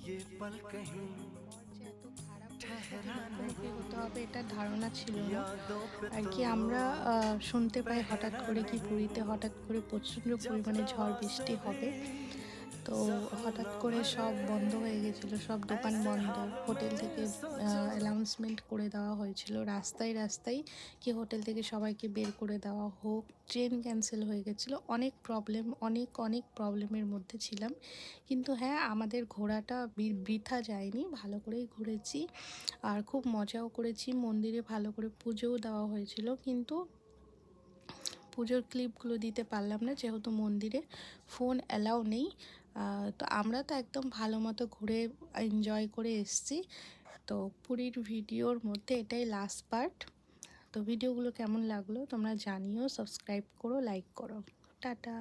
এত খারাপ মুখোমুখি হতে হবে এটা ধারণা ছিল না আর কি। আমরা শুনতে পাই হঠাৎ করে কি পুরীতে হঠাৎ করে প্রচণ্ড পরিমাণে ঝড় বৃষ্টি হবে। তো হঠাৎ করে সব বন্ধ হয়ে গেছিলো, সব দোকান বন্ধ। হোটেল থেকে অ্যানাউন্সমেন্ট করে দেওয়া হয়েছিল রাস্তায় রাস্তায় কি হোটেল থেকে সবাইকে বের করে দেওয়া হোক। ট্রেন ক্যান্সেল হয়ে গেছিলো, অনেক প্রবলেম, অনেক অনেক প্রবলেমের মধ্যে ছিলাম। কিন্তু হ্যাঁ, আমাদের ঘোরাটা বৃথা যায়নি, ভালো করেই ঘুরেছি আর খুব মজাও করেছি। মন্দিরে ভালো করে পুজোও দেওয়া হয়েছিল, কিন্তু পুজোর ক্লিপগুলো দিতে পারলাম না যেহেতু মন্দিরে ফোন অ্যালাউ নেই। তো আমরা তো একদম ভালো মতো ঘুরে এনজয় করে এসেছি। তো পুরীর ভিডিওর মধ্যে এটাই লাস্ট পার্ট। তো ভিডিওগুলো কেমন লাগলো তোমরা জানিও, সাবস্ক্রাইব করো, লাইক করো। টাটা।